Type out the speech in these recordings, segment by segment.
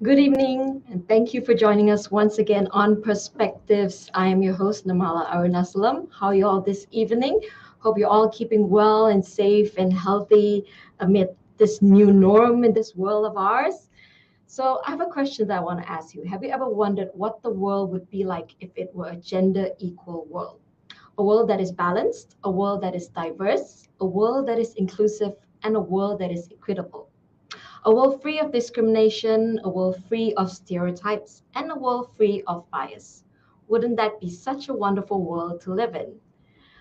Good evening, and thank you for joining us once again on Perspectives. I am your host, Nirmala Arunasalam. How are you all this evening? Hope you're all keeping well and safe and healthy amid this new norm in this world of ours. So, I have a question that I want to ask you. Have you ever wondered what the world would be like if it were a gender equal world? A world that is balanced, a world that is diverse, a world that is inclusive, and a world that is equitable. A world free of discrimination, a world free of stereotypes, and a world free of bias. Wouldn't that be such a wonderful world to live in?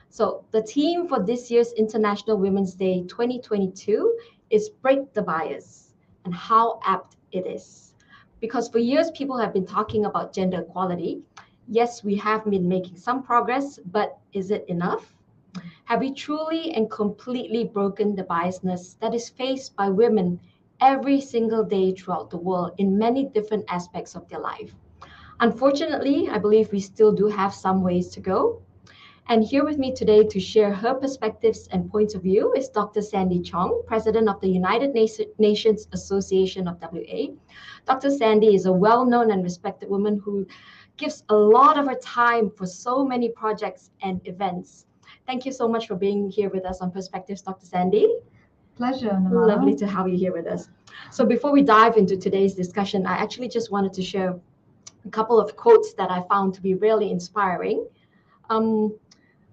So, the theme for this year's International Women's Day 2022 is Break the Bias, and how apt it is. Because for years, people have been talking about gender equality. Yes, we have been making some progress, but is it enough? Have we truly and completely broken the biasness that is faced by women every single day throughout the world in many different aspects of their life? Unfortunately, I believe we still do have some ways to go. And here with me today to share her perspectives and points of view is Dr. Sandy Chong, President of the United Nations Association of WA. Dr. Sandy is a well known and respected woman who gives a lot of her time for so many projects and events. Thank you so much for being here with us on Perspectives, Dr. Sandy. Pleasure, Nirmala. Lovely to have you here with us. So, before we dive into today's discussion, I actually just wanted to share a couple of quotes that I found to be really inspiring. Um,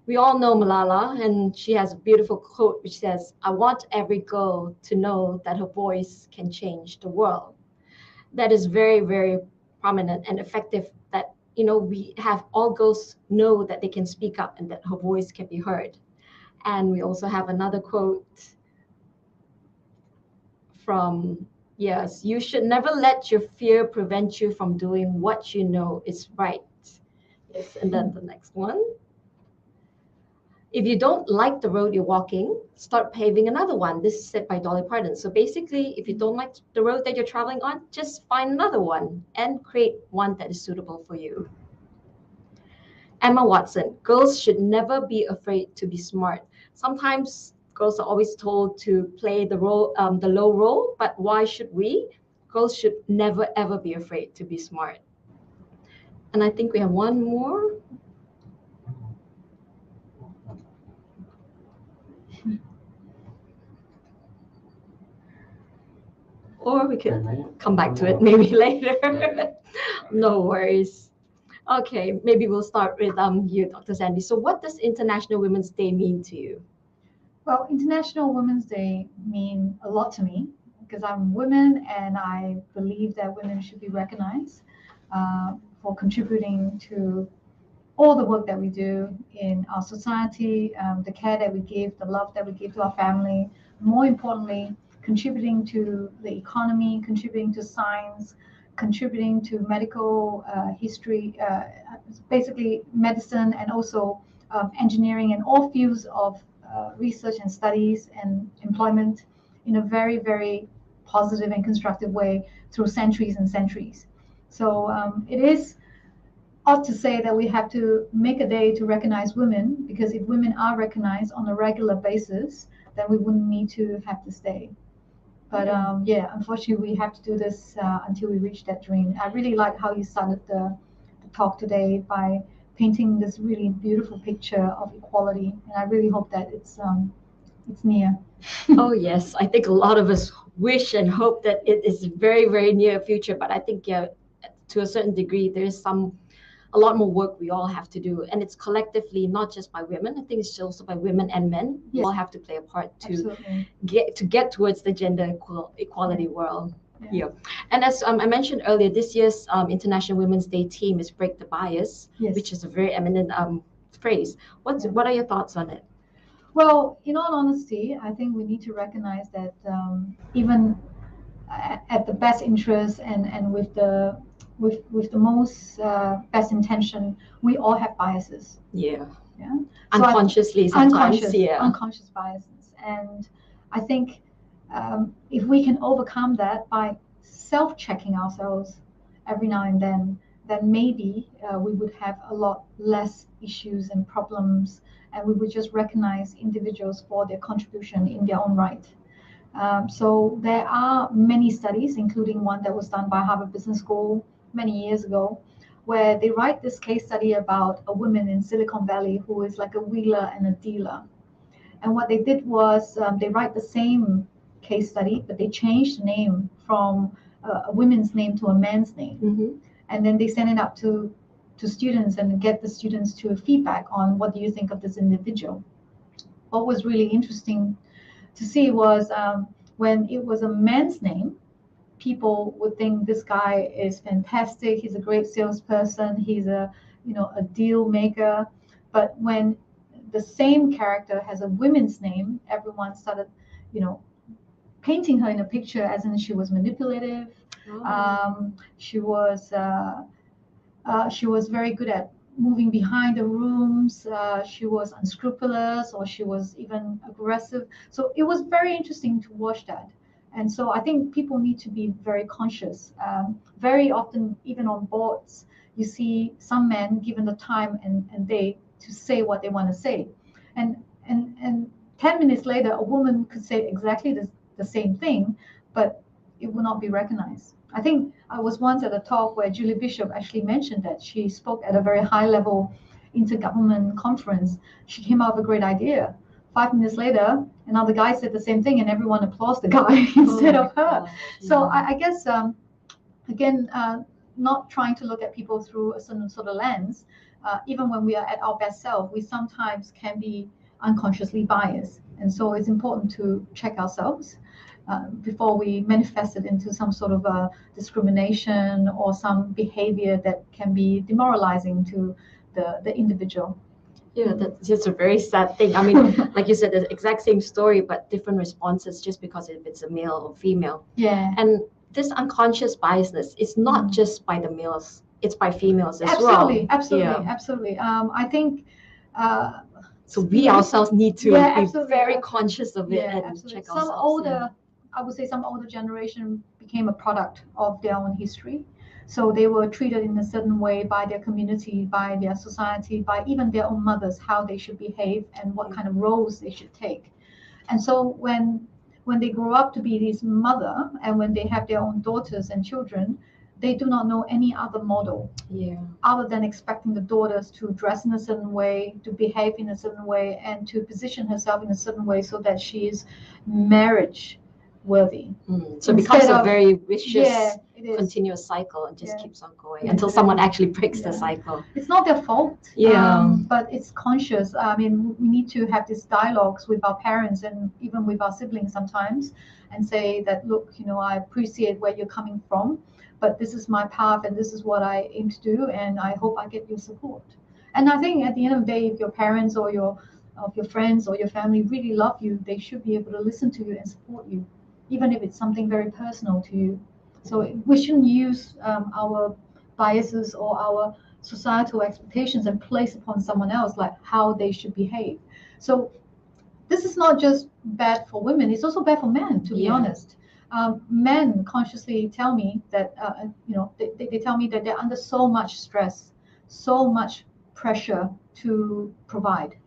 we all know Malala, and she has a beautiful quote which says, I want every girl to know that her voice can change the world. That is very, very prominent and effective that, we have all girls know that they can speak up and that her voice can be heard. And we also have another quote from, yes, you should never let your fear prevent you from doing what you know is right. Yes, and then the next one. If you don't like the road you're walking, start paving another one. This is said by Dolly Parton. So basically, if you don't like the road that you're traveling on, just find another one and create one that is suitable for you. Emma Watson, girls should never be afraid to be smart. Sometimes girls are always told to play the role, the low role, but why should we? Girls should never ever be afraid to be smart. And I think we have one more. Or we could come back to it maybe later. No worries. Okay, maybe we'll start with you, Dr. Sandy. So, what does International Women's Day mean to you? Well, International Women's Day mean a lot to me because I'm women and I believe that women should be recognized for contributing to all the work that we do in our society, the care that we give, the love that we give to our family. More importantly, contributing to the economy, contributing to science, contributing to medical history, basically medicine, and also engineering and all fields of research and studies and employment in a very, very positive and constructive way through centuries and centuries. So it is ought to say that we have to make a day to recognize women because if women are recognized on a regular basis, then we wouldn't need to have this day. But yeah, unfortunately, we have to do this until we reach that dream. I really like how you started the talk today by painting this really beautiful picture of equality, and I really hope that it's near. Oh, yes. I think a lot of us wish and hope that it is very, very near future. But I think, yeah, to a certain degree, there is a lot more work we all have to do. And it's collectively, not just by women. I think it's also by women and men. We Yes. all have to play a part to Absolutely. get towards the gender equality world. Yeah. Yeah. And as I mentioned earlier, this year's International Women's Day theme is Break the Bias, Yes. which is a very eminent phrase. Yeah. What are your thoughts on it? Well, in all honesty, I think we need to recognize that even at the best interest and with the most best intention, we all have biases. Yeah. Yeah. So Unconsciously sometimes. unconscious, Yeah. unconscious biases, and I think if we can overcome that by self-checking ourselves every now and then maybe we would have a lot less issues and problems, and we would just recognize individuals for their contribution in their own right. So there are many studies, including one that was done by Harvard Business School many years ago, where they write this case study about a woman in Silicon Valley who is like a wheeler and a dealer. And what they did was they write the same case study, but they changed the name from a woman's name to a man's name. Mm-hmm. And then they send it up to students and get the students to feedback on what do you think of this individual. What was really interesting to see was when it was a man's name, people would think this guy is fantastic. He's a great salesperson. He's a deal maker. But when the same character has a woman's name, everyone started, painting her in a picture as in she was manipulative. Oh. She was very good at moving behind the rooms. She was unscrupulous, or she was even aggressive. So it was very interesting to watch that. And so I think people need to be very conscious. Very often, even on boards, you see some men given the time and day to say what they want to say. And 10 minutes later, a woman could say exactly the same thing, but it will not be recognized. I think I was once at a talk where Julie Bishop actually mentioned that she spoke at a very high-level intergovernment conference. She came up with a great idea. 5 minutes later, another guy said the same thing, and everyone applauds the guy instead of her. Gosh, So yeah. I guess, again, not trying to look at people through a certain sort of lens, even when we are at our best self, we sometimes can be unconsciously biased. And so it's important to check ourselves before we manifest it into some sort of a discrimination or some behavior that can be demoralizing to the individual. Yeah, that's just a very sad thing. I mean, like you said, the exact same story, but different responses just because if it's a male or female. Yeah. And this unconscious biasness is not just by the males, it's by females as Absolutely, well. absolutely, Yeah. absolutely. I think So we ourselves need to Yeah, be absolutely. very conscious of it yeah, and absolutely. check Some ourselves. older, I would say some older generation became a product of their own history. So they were treated in a certain way by their community, by their society, by even their own mothers, how they should behave and what kind of roles they should take. And so when they grow up to be this mother, and when they have their own daughters and children, they do not know any other model Yeah. other than expecting the daughters to dress in a certain way, to behave in a certain way, and to position herself in a certain way so that she is marriage worthy. So it becomes Instead a of- very vicious, Yeah, it is. continuous cycle and just Yeah. keeps on going Yeah, until it someone is. actually breaks the Yeah. cycle. It's not their fault, Yeah. but it's conscious. I mean, we need to have these dialogues with our parents and even with our siblings sometimes, and say that, look, I appreciate where you're coming from, but this is my path and this is what I aim to do, and I hope I get your support. And I think at the end of the day, if your parents or your friends or your family really love you, they should be able to listen to you and support you, even if it's something very personal to you. So we shouldn't use our biases or our societal expectations and place upon someone else, like how they should behave. So this is not just bad for women, it's also bad for men, to be Yeah. honest. Men consciously tell me that, they tell me that they're under so much stress, so much pressure to provide.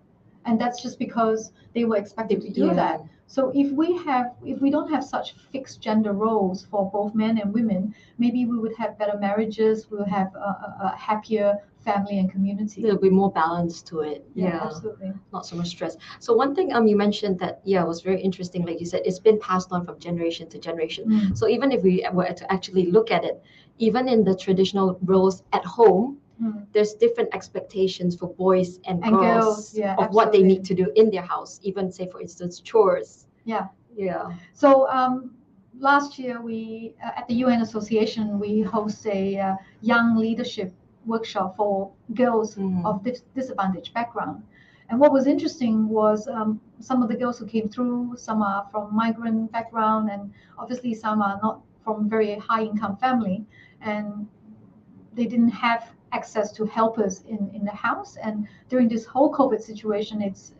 And that's just because they were expected to do Yeah. that. So if we don't have such fixed gender roles for both men and women, maybe we would have better marriages, we would have a happier family and community. There'll be more balance to it. Yeah, absolutely. Not so much stress. So one thing you mentioned that was very interesting. Like you said, it's been passed on from generation to generation. So even if we were to actually look at it, even in the traditional roles at home, there's different expectations for boys and girls yeah, of what they absolutely. need to do in their house. Even say, for instance, chores. Yeah. Yeah. So last year we at the UN Association we host a young leadership workshop for girls of disadvantaged background. And what was interesting was some of the girls who came through, some are from migrant background, and obviously some are not from very high income family, and they didn't have access to helpers in the house. And during this whole COVID situation, it's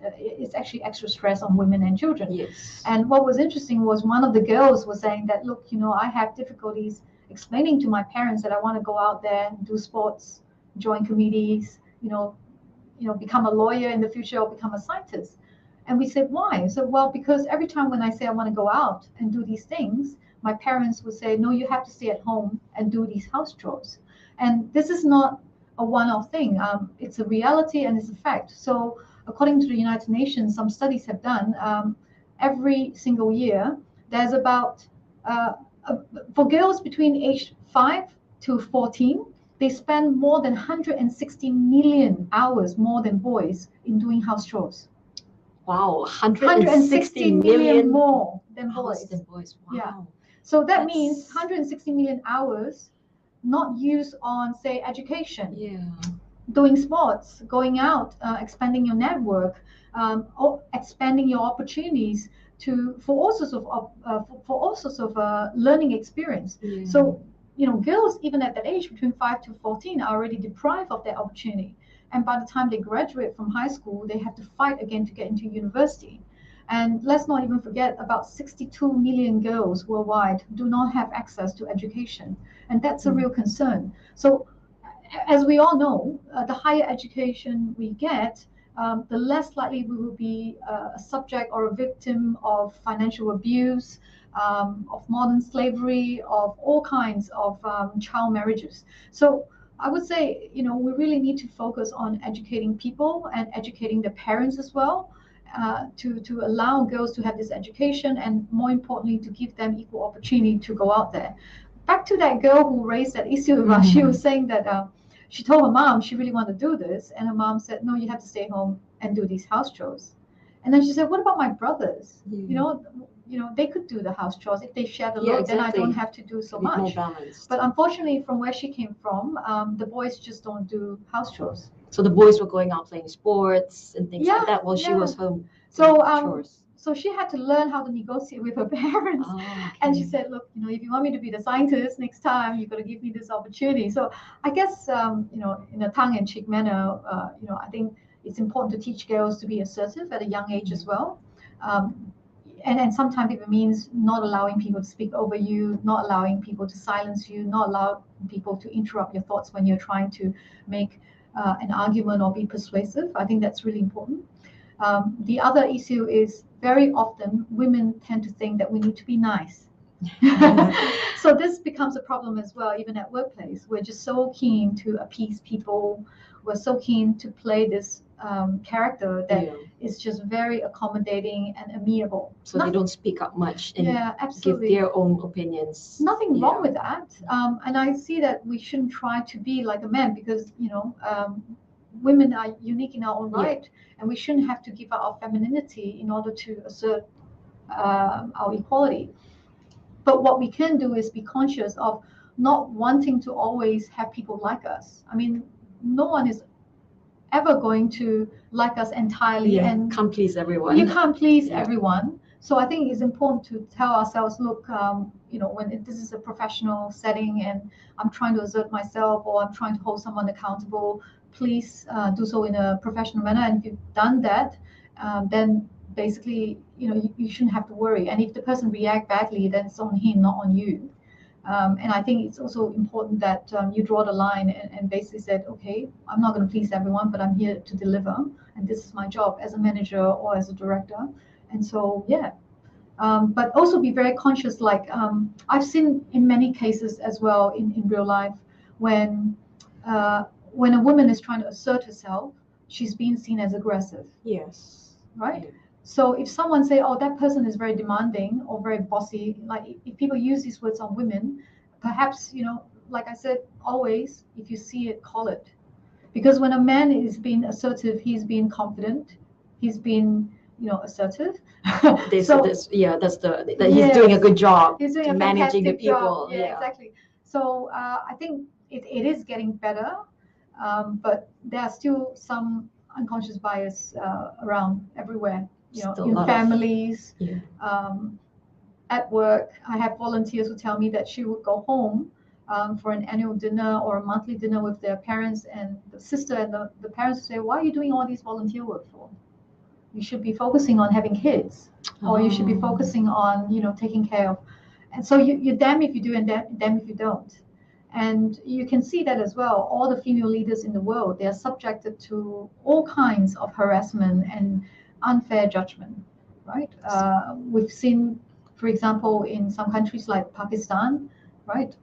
actually extra stress on women and children. Yes. And what was interesting was one of the girls was saying that, look, I have difficulties explaining to my parents that I want to go out there and do sports, join committees, become a lawyer in the future or become a scientist. And we said, why? So, well, because every time when I say I want to go out and do these things, my parents would say, no, you have to stay at home and do these house chores. And this is not a one-off thing. It's a reality and it's a fact. So according to the United Nations, some studies have done, every single year, there's about, uh, uh, for girls between age 5 to 14, they spend more than 160 million hours more than boys in doing house chores. Wow, 160 million more than hours boys. than boys. Wow. Yeah. So that That's- means 160 million hours not used on, say, education, Yeah. doing sports, going out, expanding your network, or expanding your opportunities to for all sorts of learning experience. Yeah. So girls even at that age between 5 to 14 are already deprived of that opportunity, and by the time they graduate from high school, they have to fight again to get into university. And let's not even forget about 62 million girls worldwide do not have access to education, and that's a real concern. So as we all know, the higher education we get, the less likely we will be a subject or a victim of financial abuse, of modern slavery, of all kinds of child marriages. So I would say, we really need to focus on educating people and educating the parents as well, to allow girls to have this education, and more importantly, to give them equal opportunity to go out there. Back to that girl who raised that issue with us, she was saying that she told her mom she really wanted to do this, and her mom said, no, you have to stay home and do these house chores. And then she said, what about my brothers? They could do the house chores if they share the load. Then I don't have to do so much. More balanced. But unfortunately, from where she came from, the boys just don't do house chores. So the boys were going out playing sports and things like that while she was home. So chores. So she had to learn how to negotiate with her parents. Okay. And she said, look, if you want me to be the scientist next time, you've got to give me this opportunity. So I guess, in a tongue-in-cheek manner, I think it's important to teach girls to be assertive at a young age as well. And sometimes it means not allowing people to speak over you, not allowing people to silence you, not allow people to interrupt your thoughts when you're trying to make an argument or be persuasive. I think that's really important. The other issue is very often women tend to think that we need to be nice. So this becomes a problem as well, even at workplace. We're just so keen to appease people. We're so keen to play this character that is just very accommodating and amiable. So they don't speak up much and absolutely. give their own opinions. Nothing wrong with that. And I see that we shouldn't try to be like a man, because, women are unique in our own right, and we shouldn't have to give up our femininity in order to assert our equality. But what we can do is be conscious of not wanting to always have people like us. I mean, no one is ever going to like us entirely, and can't please everyone. You can't please everyone. So I think it's important to tell ourselves, look, when this is a professional setting and I'm trying to assert myself or I'm trying to hold someone accountable, please do so in a professional manner. And if you've done that, then basically, you shouldn't have to worry. And if the person react badly, then it's on him, not on you. And I think it's also important that you draw the line and basically said, okay, I'm not going to please everyone, but I'm here to deliver. And this is my job as a manager or as a director. And so, but also be very conscious, like I've seen in many cases as well in real life, when a woman is trying to assert herself, she's being seen as aggressive. Yes. Right? Yeah. So if someone say, oh, that person is very demanding or very bossy, like if people use these words on women, perhaps, like I said, always, if you see it, call it. Because when a man is being assertive, he's being confident, he's being, assertive. He's doing a good job. He's doing managing the people. Job. Yeah, exactly. So I think it is getting better, but there are still some unconscious bias around everywhere. In families, at work. I have volunteers who tell me that she would go home for an annual dinner or a monthly dinner with their parents, and the sister and the parents say, why are you doing all these volunteer work for? You should be focusing on having kids, or you should be focusing on, taking care of. And so you're damned if you do and damned if you don't. And you can see that as well. All the female leaders in the world, they are subjected to all kinds of harassment and unfair judgment, right? We've seen, for example, in some countries like Pakistan, right?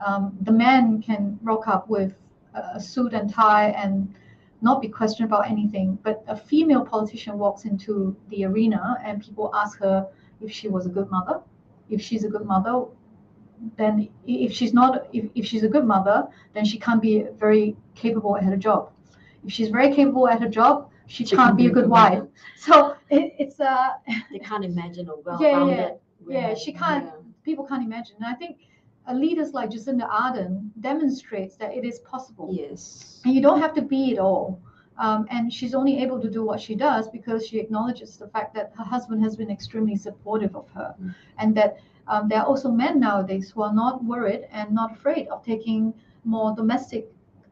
The man can rock up with a suit and tie and not be questioned about anything, but a female politician walks into the arena and people ask her if she was a good mother. If she's a good mother, then if she's not, if she's a good mother, then she can't be very capable at her job. If she's very capable at her job, she can't be a good wife. So it's They can't imagine a yeah, well-rounded yeah, woman. she can't. Yeah. People can't imagine. And I think leaders like Jacinda Ardern demonstrates that it is possible. Yes. And you don't have to be it all. And she's only able to do what she does because she acknowledges the fact that her husband has been extremely supportive of her, and that there are also men nowadays who are not worried and not afraid of taking more domestic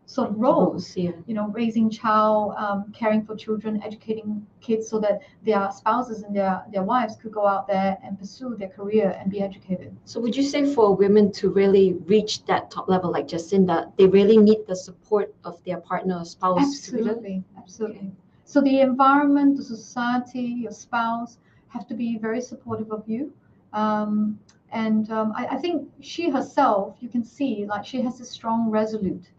sort of roles. Yeah. You know, raising child, caring for children, educating kids, so that their spouses and their wives could go out there and pursue their career and be educated. So would you say for women to really reach that top level like Jacinda, they really need the support of their partner or spouse? Absolutely, absolutely. So the environment, the society, your spouse have to be very supportive of you. I think she herself, you can see, like she has a strong resolute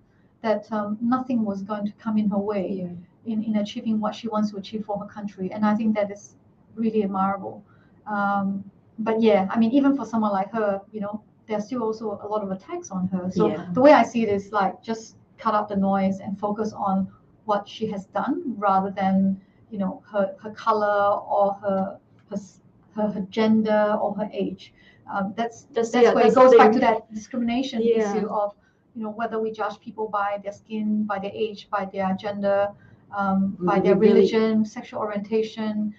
that nothing was going to come in her way in achieving what she wants to achieve for her country. And I think that is really admirable. But yeah, I mean, even for someone like her, you know, there's still also a lot of attacks on her. So the way I see it is like just cut out the noise and focus on what she has done rather than, you know, her color or her gender or her age. That's where it goes back to that discrimination issue of, you know, whether we judge people by their skin, by their age, by their gender, by their religion, sexual orientation,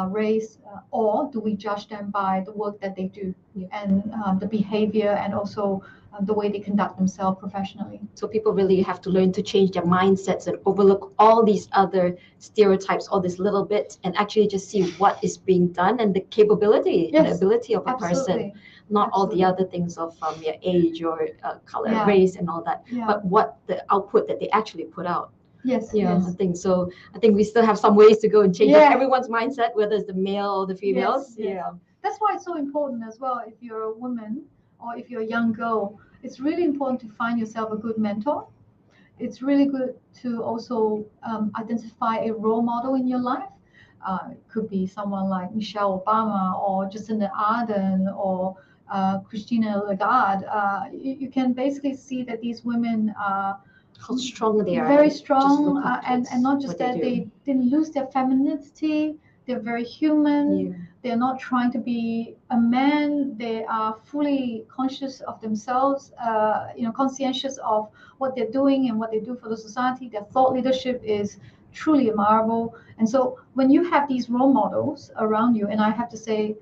race, or do we judge them by the work that they do and the behavior and also the way they conduct themselves professionally. So people really have to learn to change their mindsets and overlook all these other stereotypes, all these little bits, and actually just see what is being done and the capability and the ability of a person, not all the other things of your age or color, race, and all that, but what the output that they actually put out. Yes. I think so. I think we still have some ways to go in changing everyone's mindset, whether it's the male or the females. That's why it's so important as well. If you're a woman or if you're a young girl, it's really important to find yourself a good mentor. It's really good to also identify a role model in your life. It could be someone like Michelle Obama or Jacinda Ardern or Christina Lagarde. You can basically see that these women are how strong they are. Very strong, and not just that, they didn't lose their femininity. They're very human. They're not trying to be a man. They are fully conscious of themselves, you know, conscientious of what they're doing and what they do for the society. Their thought leadership is truly admirable. And so when you have these role models around you, and I have to say,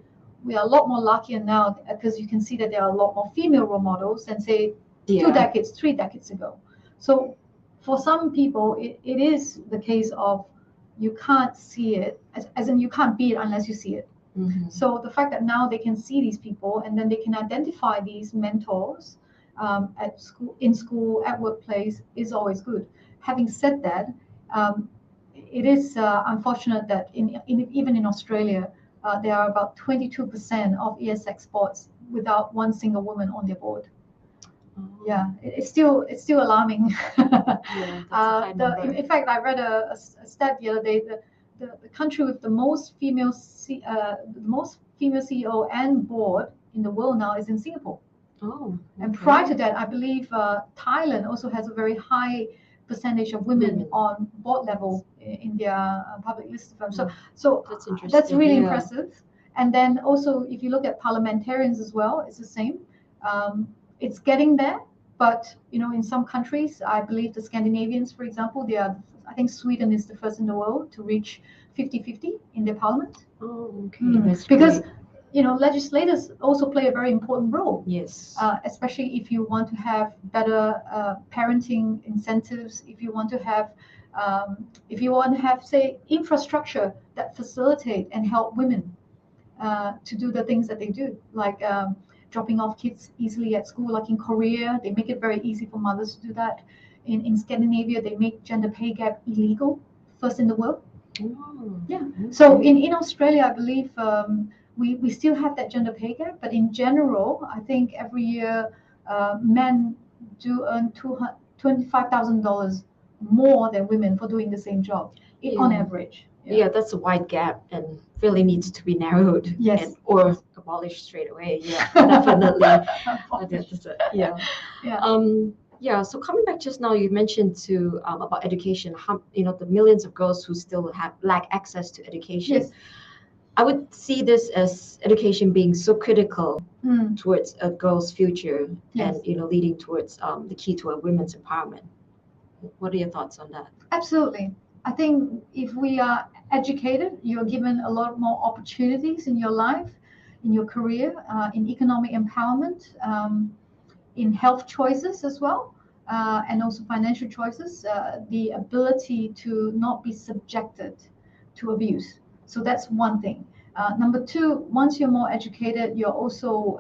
we are a lot more luckier now because you can see that there are a lot more female role models than say 2 decades, 3 decades ago. So for some people, it is the case of you can't see it, as in you can't be it unless you see it. So the fact that now they can see these people and then they can identify these mentors at school, in school, at workplace is always good. Having said that, it is unfortunate that even in Australia, there are about 22% of ES exports without one single woman on their board. It's still alarming. In fact, I read a stat the other day. The country with the most female CEO and board in the world now is in Singapore. And prior to that, I believe Thailand also has a very high percentage of women on board level in their public listed firms. So that's really impressive. And then also, if you look at parliamentarians as well, it's the same. It's getting there, but you know, in some countries, I believe the Scandinavians, for example, I think Sweden is the first in the world to reach 50-50 in their parliament. Because you know, legislators also play a very important role. Especially if you want to have better parenting incentives, if you want to have say infrastructure that facilitate and help women to do the things that they do, like dropping off kids easily at school. Like in Korea, they make it very easy for mothers to do that. In Scandinavia, they make gender pay gap illegal, first in the world. Oh, Yeah. So okay. in Australia, I believe we still have that gender pay gap, but in general, I think every year men do earn $25,000 more than women for doing the same job, on Yeah. average. Yeah. Yeah, that's a wide gap and really needs to be narrowed and Yes. or abolished straight away. Yeah, definitely. Yeah. Yeah. Yeah, so coming back just now, you mentioned to about education, how the millions of girls who still have lack access to education. Yes. I would see this as education being so critical Mm. towards a girl's future Yes. and leading towards the key to a women's empowerment. What are your thoughts on that? Absolutely. I think if we are educated, you're given a lot more opportunities in your life, in your career, in economic empowerment, in health choices as well, and also financial choices, the ability to not be subjected to abuse. So that's one thing. Number two, once you're more educated, you're also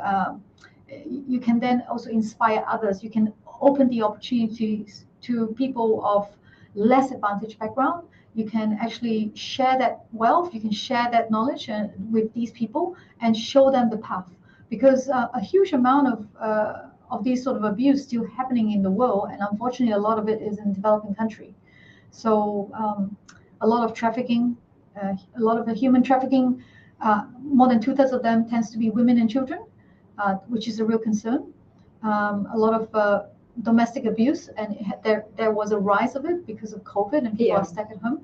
you can then also inspire others. You can open the opportunities to people of less advantaged background. You can actually share that wealth. You can share that knowledge with these people and show them the path. Because a huge amount of these sort of abuse still happening in the world, and unfortunately, a lot of it is in developing country. So a lot of trafficking, a lot of the human trafficking, more than two-thirds of them tends to be women and children, which is a real concern. A lot of domestic abuse, and there was a rise of it because of COVID, and people Yeah. are stuck at home,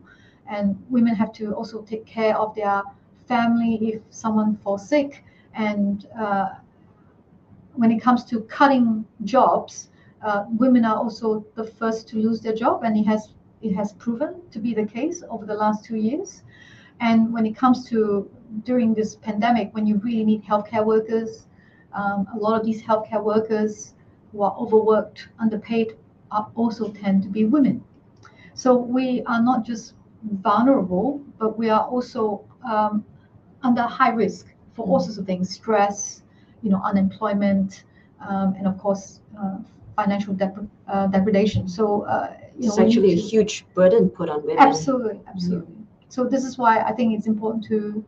and women have to also take care of their family if someone falls sick, and when it comes to cutting jobs, women are also the first to lose their job, and it has proven to be the case over the last 2 years. And when it comes to during this pandemic, when you really need healthcare workers, a lot of these healthcare workers who are overworked, underpaid, are also tend to be women. So we are not just vulnerable, but we are also under high risk for all sorts of things: stress, unemployment, and of course financial degradation. So It's we need actually a to huge burden put on women. absolutely, absolutely. So this is why I think it's important to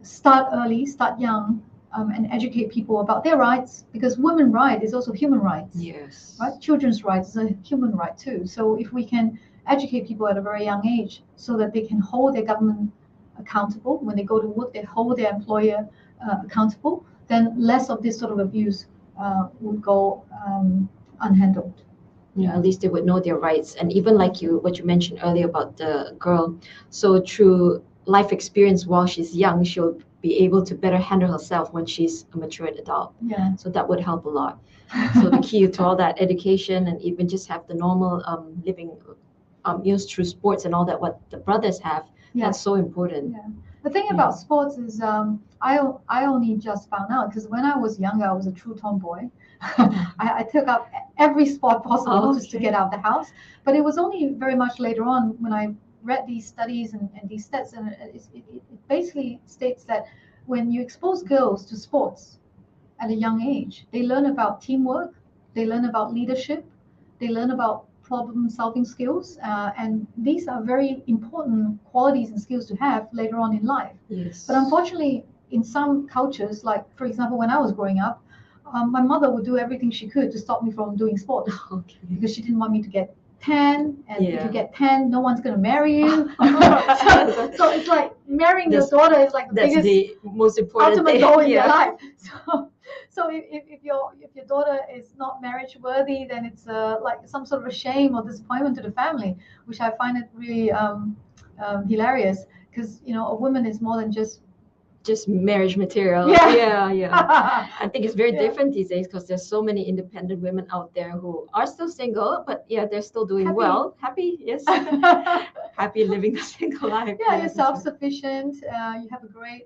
start early, start young, and educate people about their rights, because women's right is also human rights. Yes. Right? Children's rights is a human right too. So if we can educate people at a very young age so that they can hold their government accountable when they go to work, they hold their employer accountable, then less of this sort of abuse would go unhandled. Yeah, at least they would know their rights. And even like what you mentioned earlier about the girl, so through life experience while she's young, she'll be able to better handle herself when she's a matured adult. Yeah. So that would help a lot. So the key to all that education and even just have the normal living through sports and all that what the brothers have, Yeah. that's so important. Yeah. The thing Yeah. about sports is I only just found out, because when I was younger, I was a true tomboy. I took up every sport possible just to get out of the house. But it was only very much later on when I read these studies and these stats, and it basically states that when you expose girls to sports at a young age, they learn about teamwork, they learn about leadership, they learn about problem solving skills, and these are very important qualities and skills to have later on in life. Yes. But unfortunately, in some cultures, like for example, when I was growing up, my mother would do everything she could to stop me from doing sports. Okay. Because she didn't want me to get tan, and if Yeah. you get tan, no one's going to marry you. So it's like marrying your daughter is like the That's biggest the most important ultimate thing. goal in Yeah. their life. So if your daughter is not marriage worthy, then it's like some sort of a shame or disappointment to the family, which I find it really hilarious, because a woman is more than just marriage material. Yeah. Yeah. I think it's very Yeah. different these days because there's so many independent women out there who are still single, but yeah, they're still doing Happy. well. Happy, yes. Happy living the single life. Yeah, you're that's right. self-sufficient. You have a great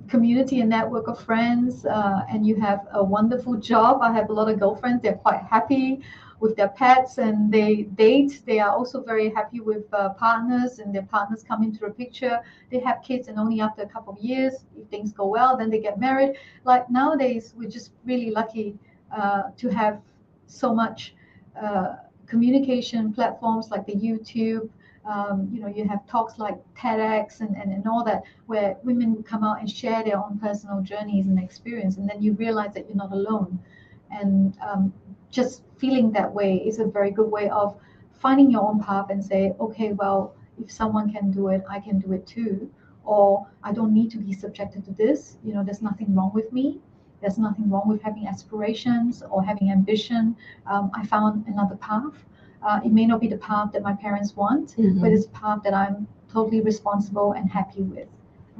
community and network of friends, and you have a wonderful job. I have a lot of girlfriends. They're quite happy with their pets, and they date. They are also very happy with partners, and their partners come into the picture. They have kids, and only after a couple of years, if things go well, then they get married. Like nowadays, we're just really lucky to have so much communication platforms like the YouTube, You have talks like TEDx and all that, where women come out and share their own personal journeys and experience, and then you realize that you're not alone. And just feeling that way is a very good way of finding your own path and say, okay, well, if someone can do it, I can do it too. Or I don't need to be subjected to this. There's nothing wrong with me. There's nothing wrong with having aspirations or having ambition. I found another path. It may not be the path that my parents want, but it's a path that I'm totally responsible and happy with.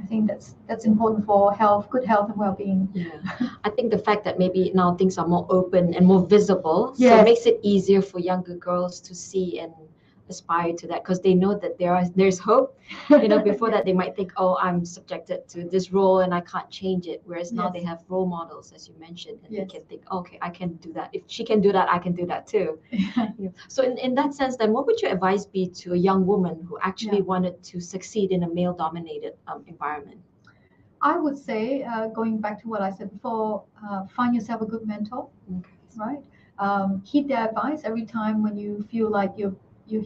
I think that's important for good health and well-being. Yeah, I think the fact that maybe now things are more open and more visible, so it Yes. makes it easier for younger girls to see and aspire to that, because they know that there's hope. Before that they might think, oh, I'm subjected to this role and I can't change it. Whereas now Yes. they have role models, as you mentioned, and Yes. they can think, okay, I can do that. If she can do that, I can do that too. So in that sense, then what would your advice be to a young woman who actually Yeah. wanted to succeed in a male-dominated environment? I would say, going back to what I said before, find yourself a good mentor, Okay. right? Heed their advice every time when you feel like you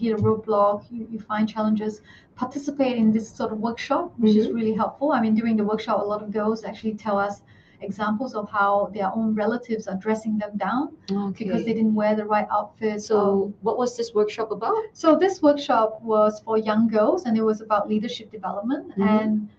hit a roadblock, you find challenges. Participate in this sort of workshop, which is really helpful. I mean, during the workshop, a lot of girls actually tell us examples of how their own relatives are dressing them down because they didn't wear the right outfit. So what was this workshop about? So this workshop was for young girls, and it was about leadership development. And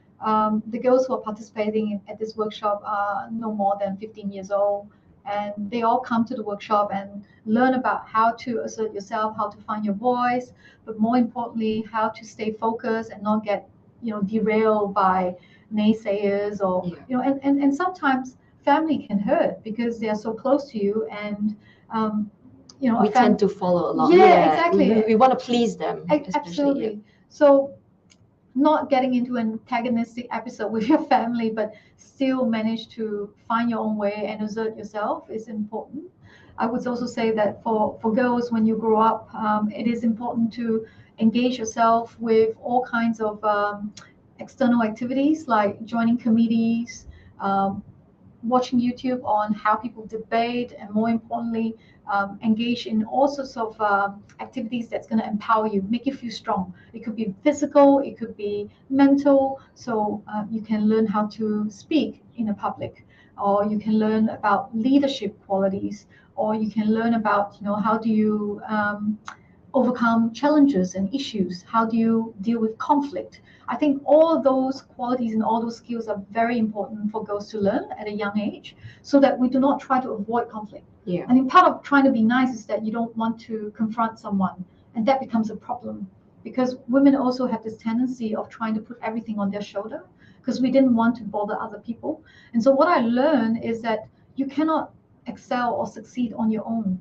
the girls who are participating at this workshop are no more than 15 years old, and they all come to the workshop and learn about how to assert yourself, how to find your voice, but more importantly, how to stay focused and not get derailed by naysayers or and sometimes family can hurt because they are so close to you, and we tend to follow along. Yeah, exactly. We want to please them. Absolutely. So not getting into an antagonistic episode with your family, but still manage to find your own way and assert yourself is important. I would also say that for girls, when you grow up, it is important to engage yourself with all kinds of external activities like joining committees, watching YouTube on how people debate, and more importantly, engage in all sorts of activities that's going to empower you, make you feel strong. It could be physical, it could be mental, so you can learn how to speak in a public, or you can learn about leadership qualities, or you can learn about how do you overcome challenges and issues, how do you deal with conflict. I think all those qualities and all those skills are very important for girls to learn at a young age, so that we do not try to avoid conflict. Yeah. I think part of trying to be nice is that you don't want to confront someone, and that becomes a problem, because women also have this tendency of trying to put everything on their shoulder because we didn't want to bother other people. And so what I learned is that you cannot excel or succeed on your own.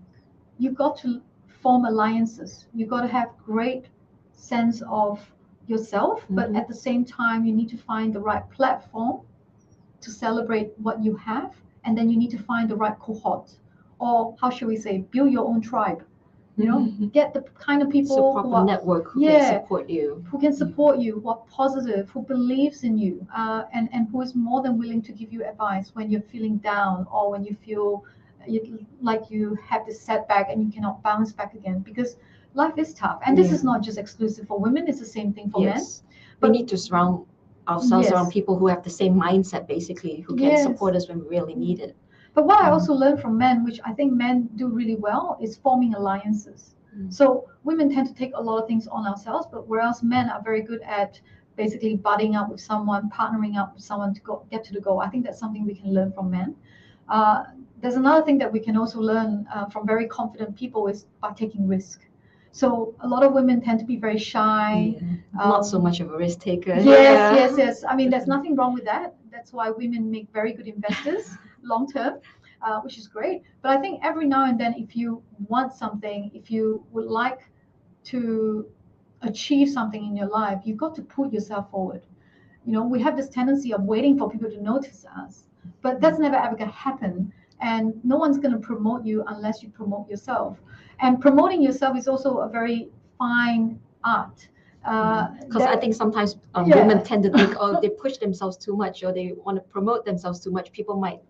You've got to form alliances. You've got to have great sense of yourself, but at the same time, you need to find the right platform to celebrate what you have, and then you need to find the right cohort, or how should we say, build your own tribe. Get the kind of people proper who are network who can support you, who are positive, who believes in you, and who is more than willing to give you advice when you're feeling down, or when you feel like you have this setback and you cannot bounce back again, because life is tough. And this is not just exclusive for women, it's the same thing for men. But we need to surround ourselves around people who have the same mindset, basically, who can support us when we really need it. But what I also learned from men, which I think men do really well, is forming alliances. So women tend to take a lot of things on ourselves, but whereas men are very good at basically budding up with someone, partnering up with someone to get to the goal. I think that's something we can learn from men. There's another thing that we can also learn from very confident people is by taking risk. So a lot of women tend to be very shy. Not so much of a risk taker. Yes. I mean, there's nothing wrong with that. That's why women make very good investors long term, which is great. But I think every now and then, if you want something, if you would like to achieve something in your life, you've got to put yourself forward. We have this tendency of waiting for people to notice us, but that's never ever going to happen. And no one's going to promote you unless you promote yourself. And promoting yourself is also a very fine art. Because I think sometimes women tend to think, oh, if they push themselves too much or they want to promote themselves too much, people might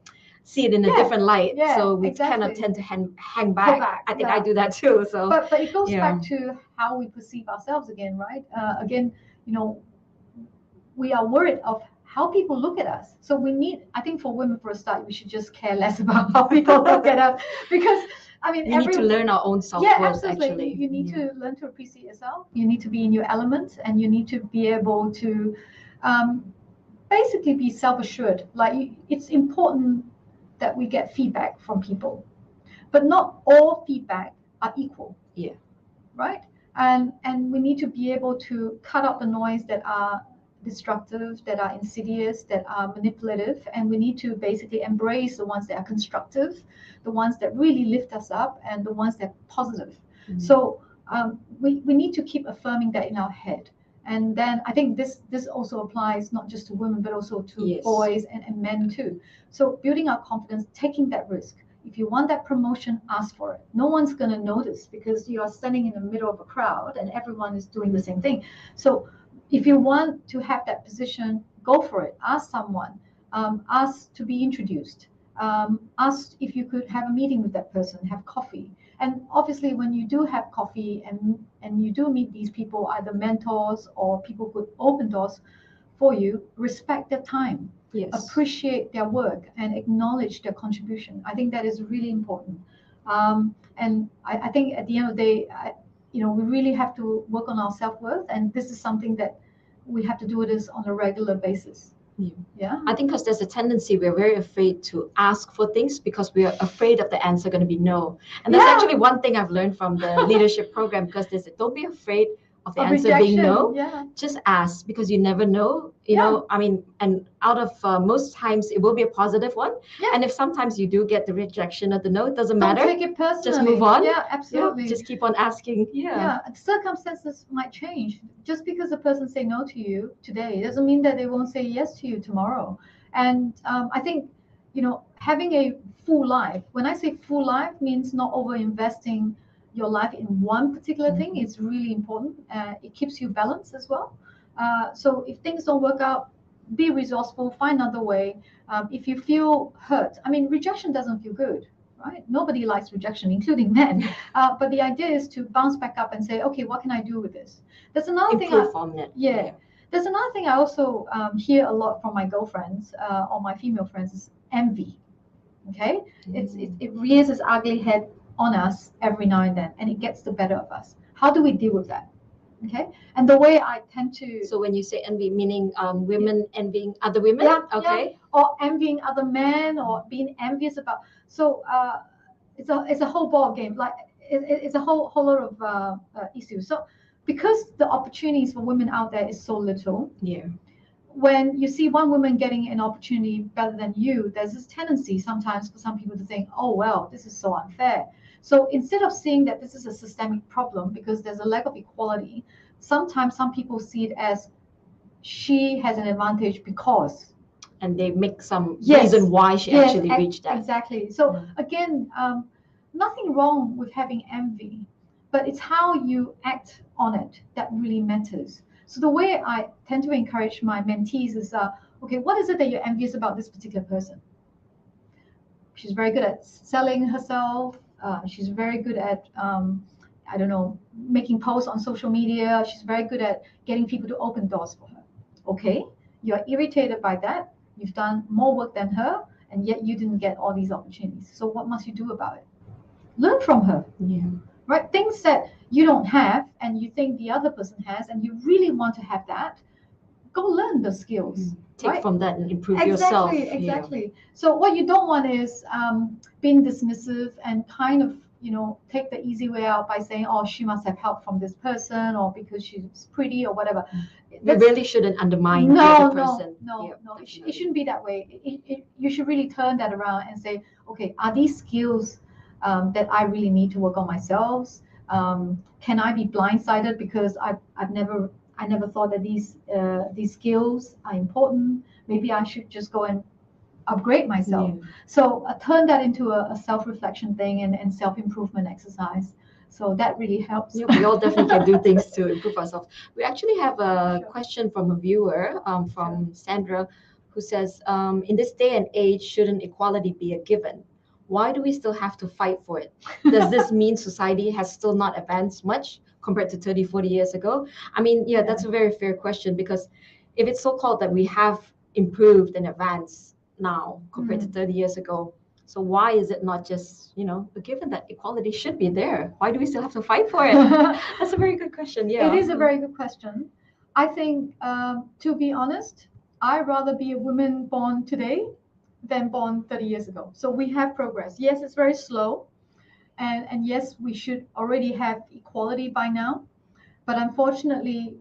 see it in a Yeah, different light. yeah, So we kind of exactly. tend to hang Go back. back, I think yeah. I do that too. So But it goes yeah. back to how we perceive ourselves again, right? Again, we are worried of how people look at us. So we need, I think, for women, for a start, we should just care less about how people look at us, because I mean, we need to learn our own yeah, self-worth, absolutely. actually. You need Yeah. to learn to appreciate yourself. You need to be in your element, and you need to be able to um, basically be self-assured. Like it's important that we get feedback from people, but not all feedback are equal. Yeah. Right? And we need to be able to cut out the noise that are destructive, that are insidious, that are manipulative, and we need to basically embrace the ones that are constructive, the ones that really lift us up, and the ones that are positive. So we need to keep affirming that in our head. And then I think this also applies not just to women, but also to Yes. boys and men too. So building our confidence, taking that risk. If you want that promotion, ask for it. No one's going to notice because you are standing in the middle of a crowd and everyone is doing the same thing. So if you want to have that position, go for it. Ask someone. Ask to be introduced. Ask if you could have a meeting with that person, have coffee. And obviously, when you do have coffee and you do meet these people, either mentors or people who open doors for you, respect their time. Yes. Appreciate their work and acknowledge their contribution. I think that is really important. And I think at the end of the day, we really have to work on our self-worth, and this is something that we have to do this on a regular basis. Yeah. I think because there's a tendency we're very afraid to ask for things because we are afraid of the answer going to be no. And that's actually one thing I've learned from the leadership program, because they said, don't be afraid of the answer being no. Yeah. Just ask, because you never know. You know, I mean, and out of most times it will be a positive one. Yeah. And if sometimes you do get the rejection of the no, it doesn't Don't matter. take it personally. Just move on. Yeah, absolutely. Yeah, just keep on asking. Yeah, circumstances might change. Just because a person say no to you today doesn't mean that they won't say yes to you tomorrow. And I think, having a full life, when I say full life, means not over investing your life in one particular thing. It's really important. It keeps you balanced as well. So if things don't work out, be resourceful, find another way. If you feel hurt, I mean, rejection doesn't feel good. Right? Nobody likes rejection, including men. But the idea is to bounce back up and say, okay, what can I do with this? There's another thing. Yeah. There's another thing I also hear a lot from my girlfriends or my female friends is envy. Okay, it rears its ugly head on us every now and then, and it gets the better of us. How do we deal with that? Okay, and the way I tend to. So when you say envy, meaning women envying other women, or envying other men, or being envious about. So it's a whole ball game. Like it's a whole lot of issues. So because the opportunities for women out there is so little. Yeah. When you see one woman getting an opportunity better than you, there's this tendency sometimes for some people to think, oh, well, this is so unfair. So instead of seeing that this is a systemic problem because there's a lack of equality, sometimes some people see it as she has an advantage because. And they make some reason why she actually reached that. Exactly. So again, nothing wrong with having envy, but it's how you act on it that really matters. So the way I tend to encourage my mentees is, okay, what is it that you're envious about this particular person? She's very good at selling herself. She's very good at, I don't know, making posts on social media. She's very good at getting people to open doors for her. Okay, you're irritated by that. You've done more work than her, and yet you didn't get all these opportunities. So what must you do about it? Learn from her. Yeah. Right? Things that you don't have and you think the other person has, and you really want to have that, go learn the skills. Take from that and improve yourself. Exactly. So what you don't want is being dismissive and kind of, take the easy way out by saying, oh, she must have help from this person, or because she's pretty or whatever. We really shouldn't undermine the other person. No. It shouldn't be that way. You should really turn that around and say, okay, are these skills that I really need to work on myself? Can I be blindsided because I never thought that these skills are important? Maybe I should just go and upgrade myself. So turn that into a self-reflection thing and self-improvement exercise. So that really helps. Yeah, we all definitely can do things to improve ourselves. We actually have a question from a viewer, from Sandra, who says, in this day and age, shouldn't equality be a given? Why do we still have to fight for it? Does this mean society has still not advanced much compared to 30, 40 years ago? I mean, yeah, that's a very fair question, because if it's so called that we have improved and advanced now compared to 30 years ago, so why is it not just, a given that equality should be there? Why do we still have to fight for it? That's a very good question. Yeah. It is a very good question. I think, to be honest, I'd rather be a woman born today than born 30 years ago. So we have progress. Yes, it's very slow. And yes, we should already have equality by now. But unfortunately,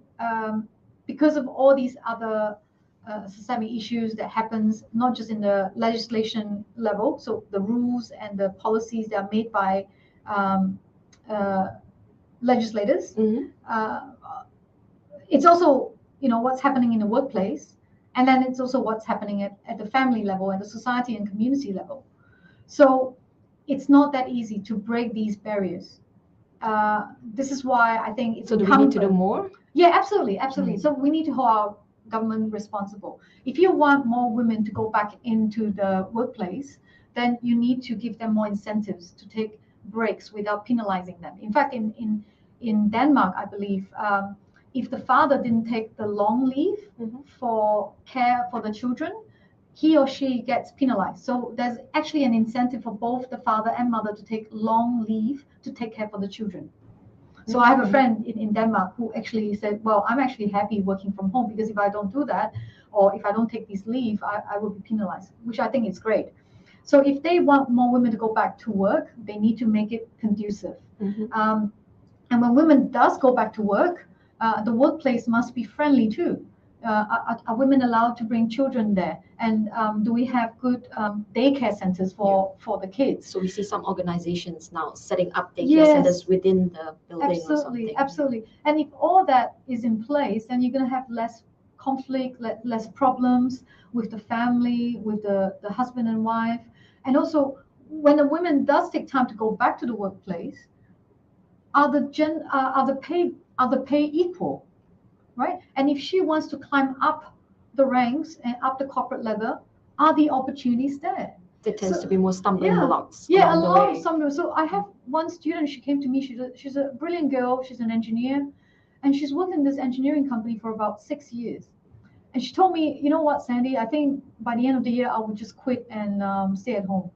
because of all these other systemic issues that happens, not just in the legislation level, so the rules and the policies that are made by uh, legislators, it's also what's happening in the workplace, and then it's also what's happening at the family level, at the society and community level. So it's not that easy to break these barriers. This is why I think it's so do we need to do more? Yeah, absolutely. So we need to hold our government responsible. If you want more women to go back into the workplace, then you need to give them more incentives to take breaks without penalizing them. In fact, in Denmark, I believe, if the father didn't take the long leave for care for the children, he or she gets penalized. So there's actually an incentive for both the father and mother to take long leave to take care for the children. So I have a friend in Denmark who actually said, well, I'm actually happy working from home, because if I don't do that, or if I don't take this leave, I will be penalized, which I think is great. So if they want more women to go back to work, they need to make it conducive. And when women does go back to work, the workplace must be friendly too. Are women allowed to bring children there? And do we have good daycare centers for the kids? So we see some organizations now setting up daycare centers within the building or something. Absolutely. And if all that is in place, then you're going to have less conflict, less problems with the family, with the husband and wife. And also, when a woman does take time to go back to the workplace, are the pay equal? Right? And if she wants to climb up the ranks and up the corporate level, are the opportunities there? There tends to be more stumbling blocks. Yeah, a lot of stumbling. So I have one student, she came to me, she's a brilliant girl, she's an engineer, and she's worked in this engineering company for about 6 years. And she told me, you know what, Sandy, I think by the end of the year, I would just quit and stay at home.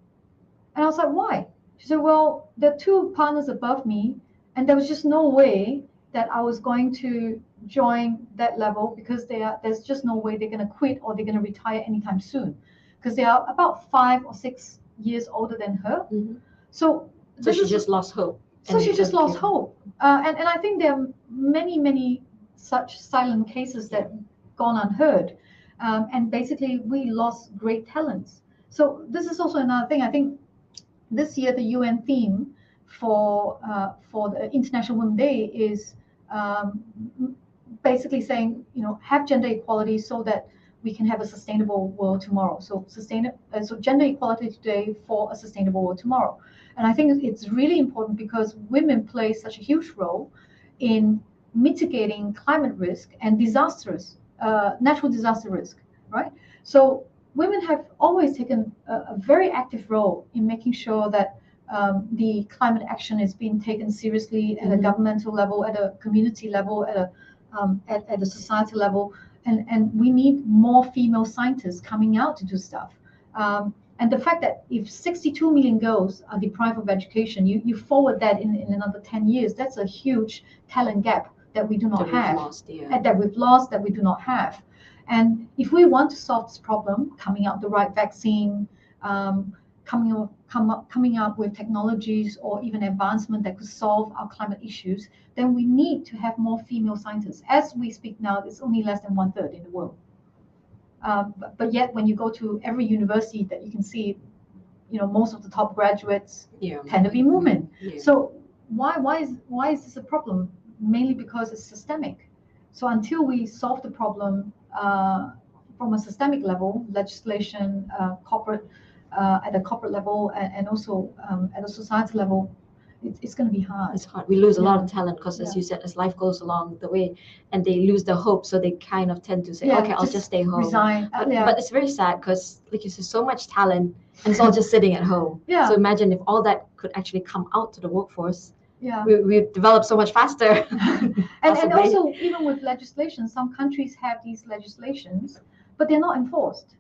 And I was like, why? She said, well, there are 2 partners above me, and there was just no way that I was going to join that level, because there's just no way they're going to quit or they're going to retire anytime soon, because they are about 5 or 6 years older than her. So she just lost hope. So she just lost hope. And I think there are many such silent cases that gone unheard. And basically, we lost great talents. So this is also another thing. I think this year the UN theme for the International Women's Day is basically saying, have gender equality so that we can have a sustainable world tomorrow. So gender equality today for a sustainable world tomorrow. And I think it's really important, because women play such a huge role in mitigating climate risk and natural disaster risk, right? So women have always taken a very active role in making sure that the climate action is being taken seriously at a governmental level, at a community level, at a society level, and we need more female scientists coming out to do stuff. And the fact that if 62 million girls are deprived of education, you forward that in another 10 years, that's a huge talent gap that we do not have, that we've lost, that we do not have. And if we want to solve this problem, coming out the right vaccine, coming up with technologies or even advancement that could solve our climate issues, then we need to have more female scientists. As we speak now, it's only less than 1/3 in the world. But yet, when you go to every university that you can see, most of the top graduates tend to be women. So why is this a problem? Mainly because it's systemic. So until we solve the problem from a systemic level, legislation, corporate, at a corporate level, and also at a society level, it's going to be hard. It's hard. We lose a lot Yeah. of talent because, as Yeah. you said, as life goes along the way, and they lose the hope, so they kind of tend to say, Yeah, "Okay, I'll just stay home." resign. But it's very sad because, like you said, so much talent, and it's all just sitting at home. Yeah. So imagine if all that could actually come out to the workforce. Yeah. We develop so much faster. And also, even with legislation, some countries have these legislations, but they're not enforced.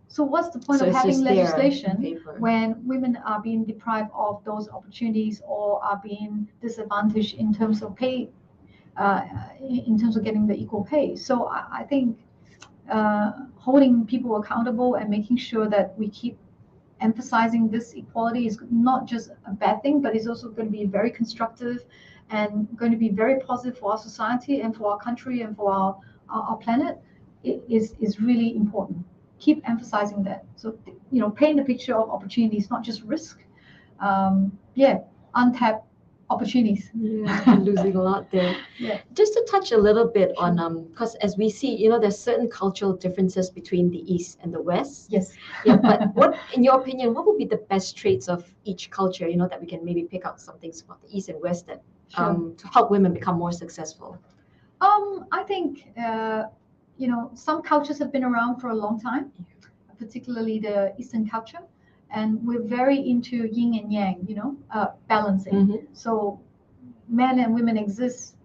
So what's the point So of it's having just there on legislation paper. when women are being deprived of those opportunities or are being disadvantaged in terms of pay, in terms of getting the equal pay? So I think holding people accountable and making sure that we keep emphasizing this equality is not just a bad thing, but it's also going to be very constructive and going to be very positive for our society and for our country and for our planet. It is really important. Keep emphasizing that. So, paint a picture of opportunities, not just risk. Untapped opportunities. Yeah, losing a lot there. Yeah. Just to touch a little bit on because as we see, there's certain cultural differences between the East and the West. Yes. Yeah, but what, in your opinion, what would be the best traits of each culture? That we can maybe pick out some things about the East and West that to help women become more successful. I think some cultures have been around for a long time, particularly the Eastern culture, and we're very into yin and yang, balancing. Mm-hmm. So men and women exist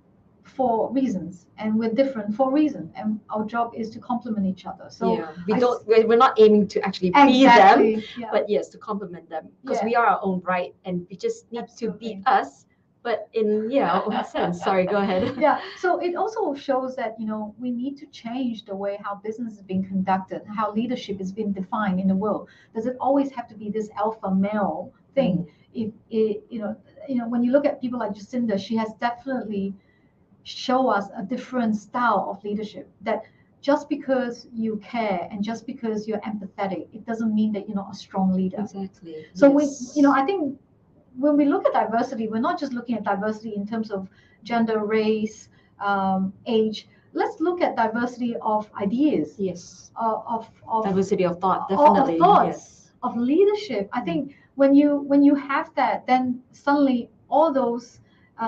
for reasons, and we're different for a reason, and our job is to complement each other. So yeah, we're not aiming to actually be exactly, them, yeah. but yes, to complement them, because Yeah. we are our own right, and we just need Absolutely. to beat us, but in our own sense. Sorry, go ahead. Yeah, so it also shows that we need to change the way how business is being conducted, how leadership is being defined in the world. Does it always have to be this alpha male thing? If when you look at people like Jacinda, she has definitely show us a different style of leadership, that just because you care and just because you're empathetic, it doesn't mean that you're not a strong leader. Exactly. So yes. I think when we look at diversity, we're not just looking at diversity in terms of gender, race, age. Let's look at diversity of ideas. Yes. Of diversity of thought, definitely. Of thoughts, yes. of leadership. I think when you have that, then suddenly all those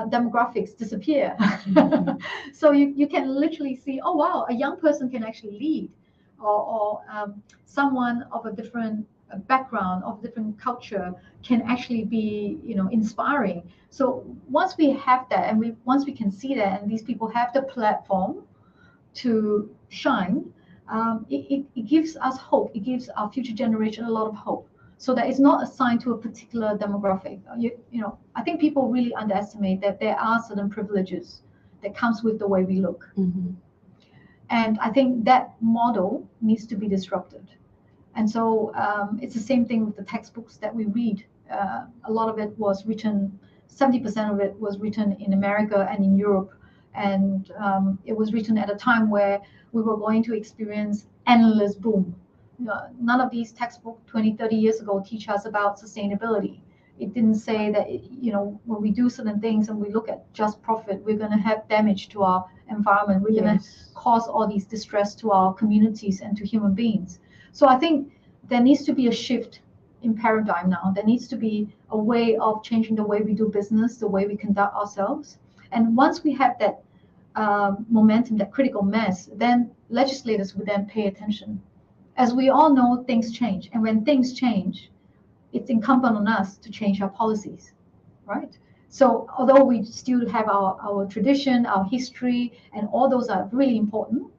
demographics disappear. So you can literally see, oh wow, a young person can actually lead, or someone of a different background, of different culture, can actually be inspiring. So once we have that, and once we can see that, and these people have the platform to shine, it gives us hope. It gives our future generation a lot of hope. So that it's not assigned to a particular demographic. I think people really underestimate that there are certain privileges that comes with the way we look. Mm-hmm. And I think that model needs to be disrupted. And so it's the same thing with the textbooks that we read. A lot of it was written, 70% of it was written in America and in Europe. And it was written at a time where we were going to experience endless boom. None of these textbooks 20, 30 years ago teach us about sustainability. It didn't say that, when we do certain things and we look at just profit, we're going to have damage to our environment. We're going to cause all these distress to our communities and to human beings. So I think there needs to be a shift in paradigm now. There needs to be a way of changing the way we do business, the way we conduct ourselves. And once we have that momentum, that critical mass, then legislators would then pay attention. As we all know, things change. And when things change, it's incumbent on us to change our policies, right? So although we still have our tradition, our history, and all those are really important,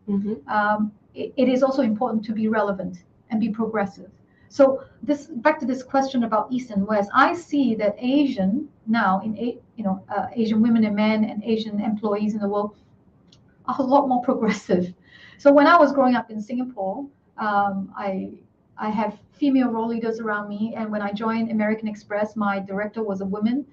it is also important to be relevant and be progressive. So back to this question about East and West, I see that Asian now, Asian women and men and Asian employees in the world are a lot more progressive. So when I was growing up in Singapore, I have female role leaders around me, and when I joined American Express, my director was a woman.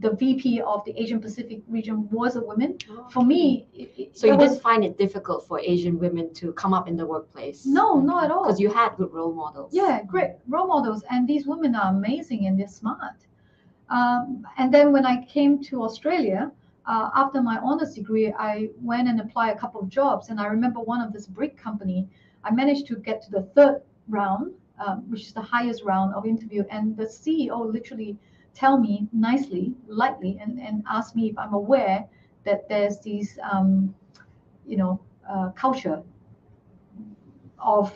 The VP of the Asian Pacific region was a woman. Oh, for me, so you didn't find it difficult for Asian women to come up in the workplace? No, not at all. Because you had good role models. Yeah, great role models, and these women are amazing and they're smart. And then when I came to Australia, after my honors degree, I went and applied a couple of jobs, and I remember one of this brick company. I managed to get to the third round, which is the highest round of interview, and the CEO literally tell me nicely, lightly, and ask me if I'm aware that there's these, culture of,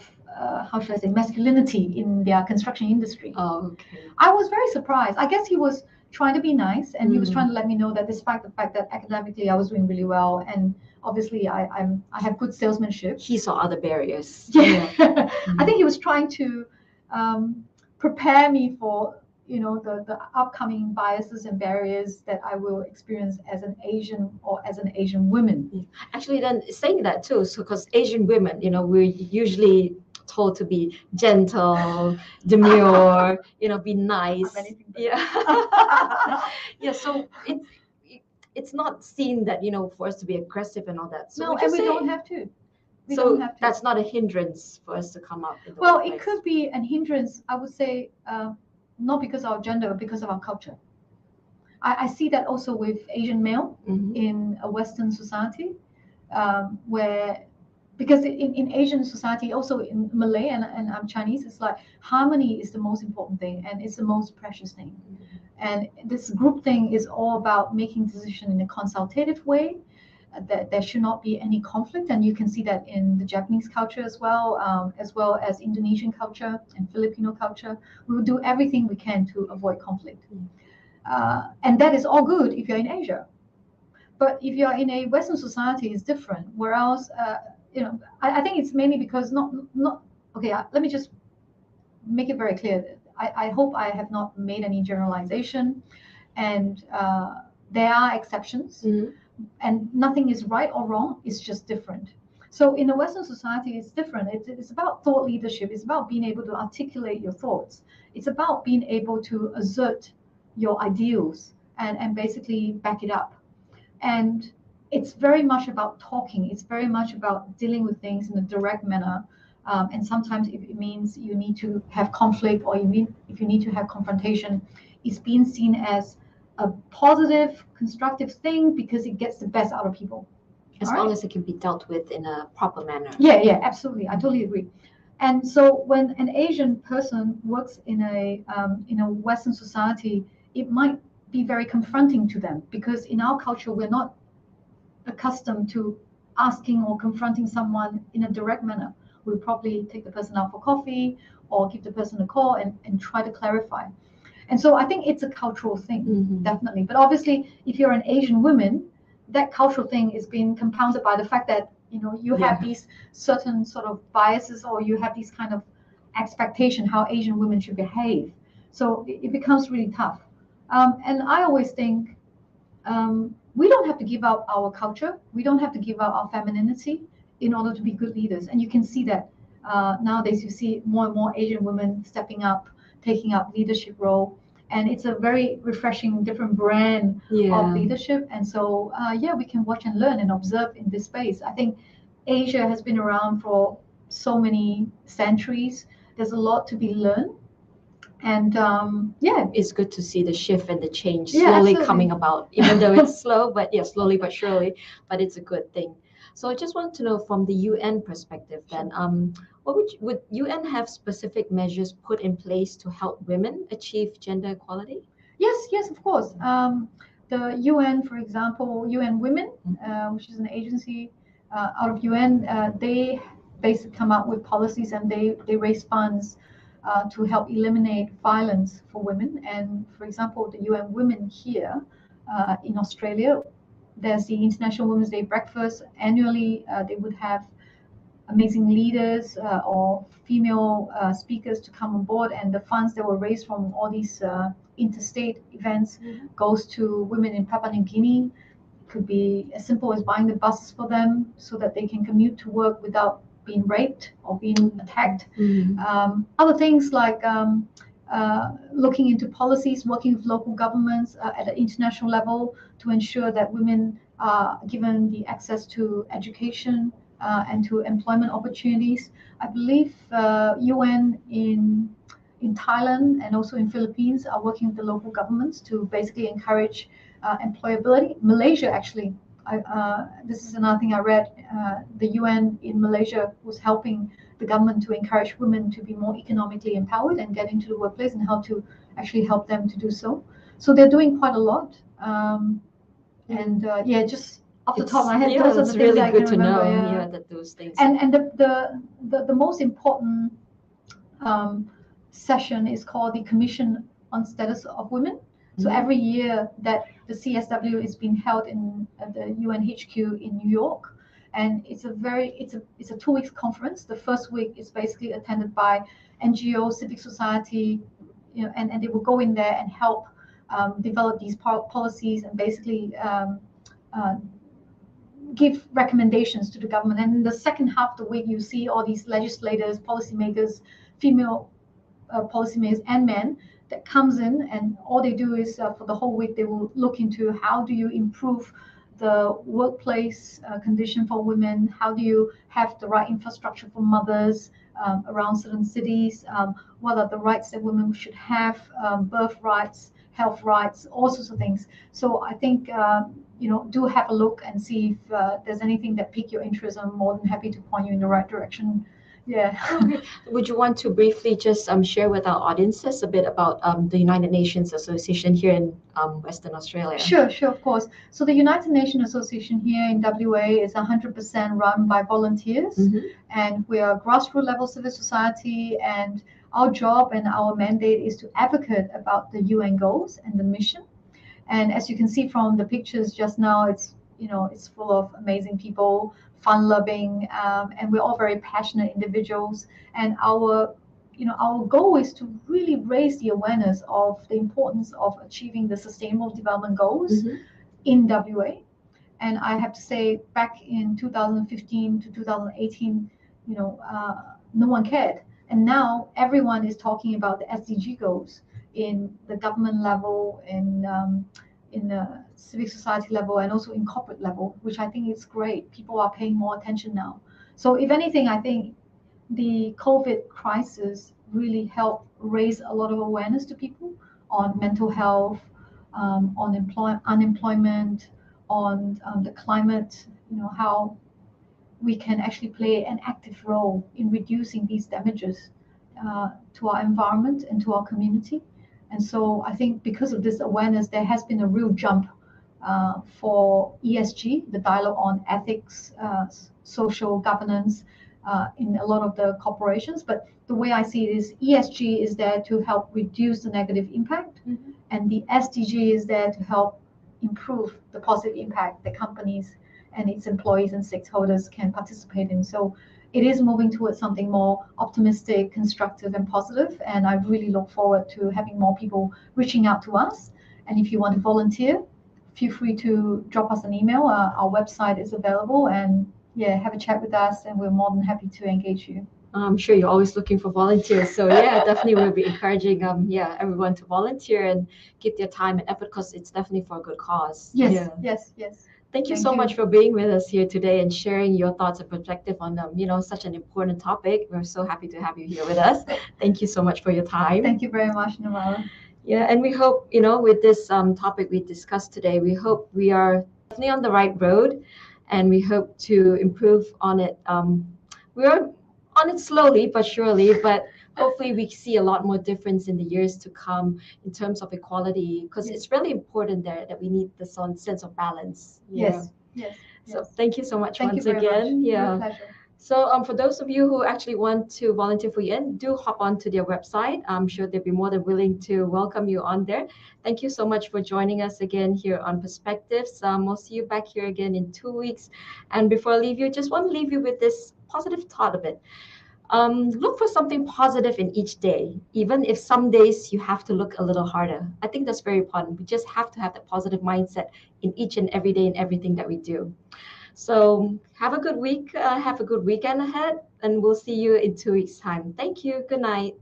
how should I say, masculinity in their construction industry. Oh, okay. I was very surprised. I guess he was trying to be nice, and he was Mm. trying to let me know that despite the fact that academically I was doing really well, and obviously I have good salesmanship. He saw other barriers. Yeah. Mm. I think he was trying to prepare me for the upcoming biases and barriers that I will experience as an Asian or as an Asian woman. Actually, then saying that too, so because Asian women, we're usually told to be gentle, demure, be nice. Anything but Yeah. Yeah. So it's not seen that for us to be aggressive and all that. So No, we and just we say, don't have to. We so don't have to. that's not a hindrance for us to come up in the Well, workplace. it could be an hindrance, I would say, not because of our gender, but because of our culture. I see that also with Asian male Mhm. in a Western society, where, because in Asian society, also in Malay and I'm Chinese, it's like harmony is the most important thing and it's the most precious thing. And this group thing is all about making decision in a consultative way. That there should not be any conflict, and you can see that in the Japanese culture as well as Indonesian culture and Filipino culture. We will do everything we can to avoid conflict, and that is all good if you're in Asia. But if you're in a Western society, it's different. Whereas, I think it's mainly because not okay. Let me just make it very clear. I hope I have not made any generalization, and there are exceptions. Mhm. And nothing is right or wrong, it's just different. So in a Western society, it's different. It's about thought leadership. It's about being able to articulate your thoughts. It's about being able to assert your ideals and basically back it up. And it's very much about talking. It's very much about dealing with things in a direct manner. And sometimes if it means you need to have conflict, or if you need to have confrontation, it's being seen as a positive, constructive thing because it gets the best out of people. As All long right? as it can be dealt with in a proper manner. Yeah, absolutely. I totally agree. And so when an Asian person works in a Western society, it might be very confronting to them because in our culture we're not accustomed to asking or confronting someone in a direct manner. We'll probably take the person out for coffee or give the person a call and try to clarify. And so I think it's a cultural thing, definitely. But obviously, if you're an Asian woman, that cultural thing is being compounded by the fact that you have these certain sort of biases, or you have these kind of expectation how Asian women should behave. So it becomes really tough. And I always think we don't have to give up our culture. We don't have to give up our femininity in order to be good leaders. And you can see that nowadays you see more and more Asian women stepping up, taking up leadership role. And it's a very refreshing, different brand of leadership. And so, we can watch and learn and observe in this space. I think Asia has been around for so many centuries. There's a lot to be learned. And it's good to see the shift and the change Yeah, slowly absolutely. coming about, even though it's slow, but slowly but surely, but it's a good thing. So I just want to know from the UN perspective then, what would UN have specific measures put in place to help women achieve gender equality? Yes, of course. The UN, for example, UN Women, which is an agency out of UN, they basically come up with policies and they raise funds to help eliminate violence for women. And for example, the UN Women here in Australia, there's the International Women's Day breakfast. Annually, they would have amazing leaders or female speakers to come on board, and the funds that were raised from all these interstate events goes to women in Papua New Guinea. It could be as simple as buying the buses for them so that they can commute to work without being raped or being attacked. Other things like looking into policies, working with local governments at an international level to ensure that women are given the access to education and to employment opportunities. I believe UN in Thailand and also in Philippines are working with the local governments to basically encourage employability. Malaysia actually, this is another thing I read. The UN in Malaysia was helping the government to encourage women to be more economically empowered and get into the workplace, and how to actually help them to do so. So they're doing quite a lot. And yeah, just off the top of my head, yeah, those are it's the things really I good can to remember. know. Yeah. Yeah, that those things. And the most important session is called the Commission on Status of Women. So every year that the CSW is being held in the UNHQ in New York, and it's a 2 weeks conference. The first week is basically attended by NGO, civic society, and they will go in there and help develop these policies and basically uh, give recommendations to the government. And in the second half of the week, you see all these legislators, policymakers, female policymakers and men that comes in, and all they do is for the whole week they will look into how do you improve the workplace condition for women, how do you have the right infrastructure for mothers around certain cities, what are the rights that women should have, birth rights, health rights, all sorts of things. So I think do have a look and see if there's anything that pique your interest. I'm more than happy to point you in the right direction. Yeah. Okay. Would you want to briefly just share with our audiences a bit about the United Nations Association here in Western Australia? Sure, of course. So the United Nations Association here in WA is 100% run by volunteers, and we are a grassroots level civil society, and our job and our mandate is to advocate about the UN goals and the mission. And as you can see from the pictures just now, it's full of amazing people, fun-loving, and we're all very passionate individuals. And our goal is to really raise the awareness of the importance of achieving the Sustainable Development Goals in WA. And I have to say, back in 2015 to 2018, no one cared. And now everyone is talking about the SDG goals in the government level, in the civic society level, and also in corporate level, which I think is great. People are paying more attention now. So if anything, I think the COVID crisis really helped raise a lot of awareness to people on mental health, on unemployment, on the climate, how we can actually play an active role in reducing these damages to our environment and to our community. And so I think because of this awareness, there has been a real jump for ESG, the dialogue on ethics, social governance in a lot of the corporations. But the way I see it is ESG is there to help reduce the negative impact, and the SDG is there to help improve the positive impact that companies and its employees and stakeholders can participate in. So it is moving towards something more optimistic, constructive, and positive. And I really look forward to having more people reaching out to us. And if you want to volunteer, feel free to drop us an email. Our website is available, and have a chat with us, and we're more than happy to engage you. I'm sure you're always looking for volunteers. So yeah, definitely we'll be encouraging everyone to volunteer and give their time and effort, because it's definitely for a good cause. Yes. Thank you so much for being with us here today and sharing your thoughts and perspective on such an important topic. We're so happy to have you here with us. Thank you so much for your time. Thank you very much, Nirmala. Yeah, and we hope, with this topic we discussed today, we hope we are definitely on the right road, and we hope to improve on it. We're on it slowly but surely, but hopefully we see a lot more difference in the years to come in terms of equality, because it's really important there that we need this sense of balance. Yes. So thank you so much once again. Yeah. My pleasure. So for those of you who actually want to volunteer for UN, do hop onto their website. I'm sure they'll be more than willing to welcome you on there. Thank you so much for joining us again here on Perspectives. We'll see you back here again in 2 weeks. And before I leave you, just want to leave you with this positive thought of it. Look for something positive in each day, even if some days you have to look a little harder. I think that's very important. We just have to have that positive mindset in each and every day in everything that we do. So have a good week, have a good weekend ahead, and we'll see you in 2 weeks' time. Thank you. Good night.